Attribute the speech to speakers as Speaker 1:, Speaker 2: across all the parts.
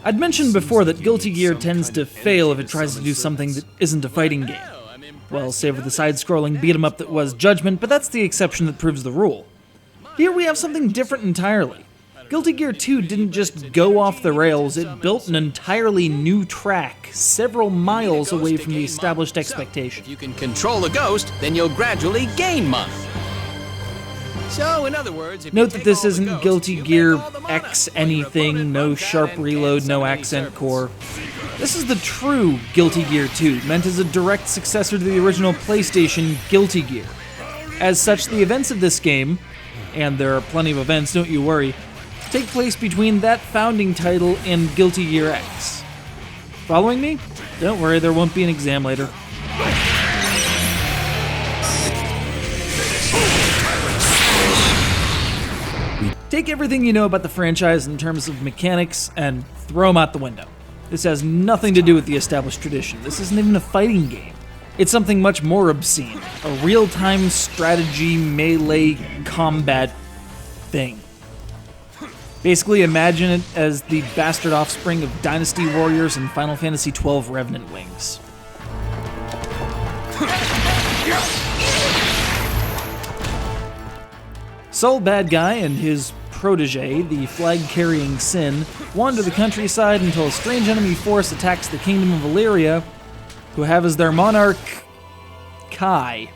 Speaker 1: I'd mentioned before that Guilty Gear tends to fail if it tries to do something that isn't a fighting game. Well, save for the side-scrolling beat-em-up that was Judgment, but that's the exception that proves the rule. Here we have something different entirely. Guilty Gear 2 didn't just go off the rails, it built an entirely new track, several miles away from the established expectation.
Speaker 2: If you can control the ghost, then you'll gradually gain money. So, in other words, if
Speaker 1: Note that this isn't Guilty Gear X anything, no sharp reload, no accent core. This is the true Guilty Gear 2, meant as a direct successor to the original PlayStation Guilty Gear. As such, the events of this game, and there are plenty of events, don't you worry, take place between that founding title and Guilty Gear X. Following me? Don't worry, there won't be an exam later. Take everything you know about the franchise in terms of mechanics and throw them out the window. This has nothing to do with the established tradition. This isn't even a fighting game. It's something much more obscene. A real-time strategy melee combat thing. Basically imagine it as the bastard offspring of Dynasty-Warriors and Final Fantasy XII Revenant Wings. Soul Bad Guy and his protege, the flag-carrying Sin, wander the countryside until a strange enemy force attacks the kingdom of Illyria, who have as their monarch Kai.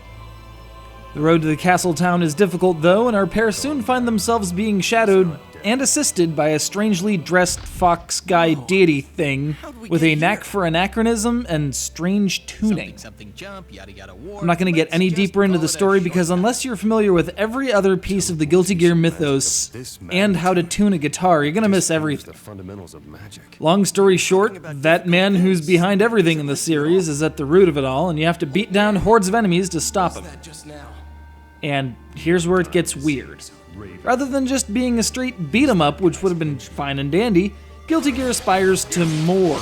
Speaker 1: The road to the castle town is difficult though, and our pair soon find themselves being shadowed and assisted by a strangely dressed fox guy deity thing with a knack for anachronism and strange tuning. I'm not going to get any deeper into the story because unless you're familiar with every other piece of the Guilty Gear mythos and how to tune a guitar, you're going to miss everything. Long story short, that man who's behind everything in the series is at the root of it all, and you have to beat down hordes of enemies to stop him. And here's where it gets weird. Rather than just being a straight beat-em-up, which would have been fine and dandy, Guilty Gear aspires to more.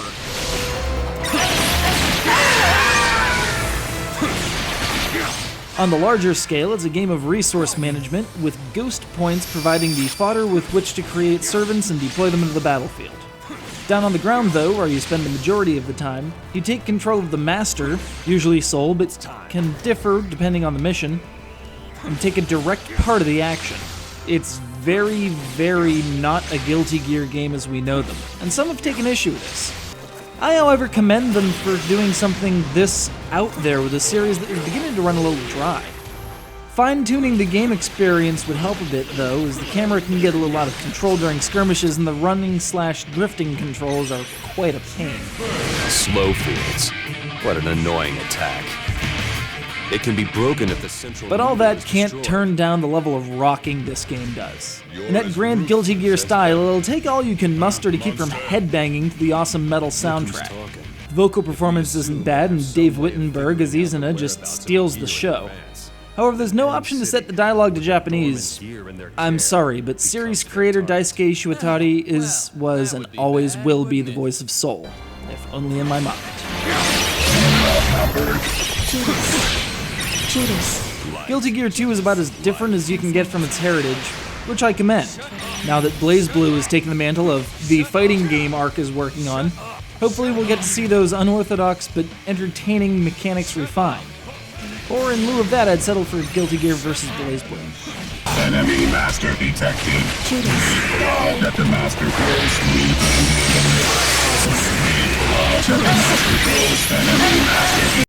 Speaker 1: On the larger scale, it's a game of resource management, with ghost points providing the fodder with which to create servants and deploy them into the battlefield. Down on the ground, though, where you spend the majority of the time, you take control of the Master, usually Soul, but can differ depending on the mission, and take a direct part of the action. It's very, very not a Guilty Gear game as we know them, and some have taken issue with this. I, however, commend them for doing something this out there with a series that is beginning to run a little dry. Fine-tuning the game experience would help a bit, though, as the camera can get a little out of control during skirmishes, and the running/drifting controls are quite a pain.
Speaker 3: Slow fields. What an annoying attack. It can be broken at the central...
Speaker 1: But all that can't turn down the level of rocking this game does. In that grand Guilty Gear style, it'll take all you can muster to keep from headbanging to the awesome metal soundtrack. The vocal performance isn't bad, and Dave Wittenberg as Izuna just steals the show. However, there's no option to set the dialogue to Japanese. I'm sorry, but series creator Daisuke Shuitari was, and always will be the voice of Soul, if only in my mind. Guilty Gear 2 is about as different as you can get from its heritage, which I commend. Now that BlazBlue has taken the mantle of the fighting game Ark is working on, hopefully we'll get to see those unorthodox but entertaining mechanics refined. Or in lieu of that, I'd settle for Guilty Gear vs. BlazBlue.
Speaker 4: Enemy master detected. Let the master go sleep.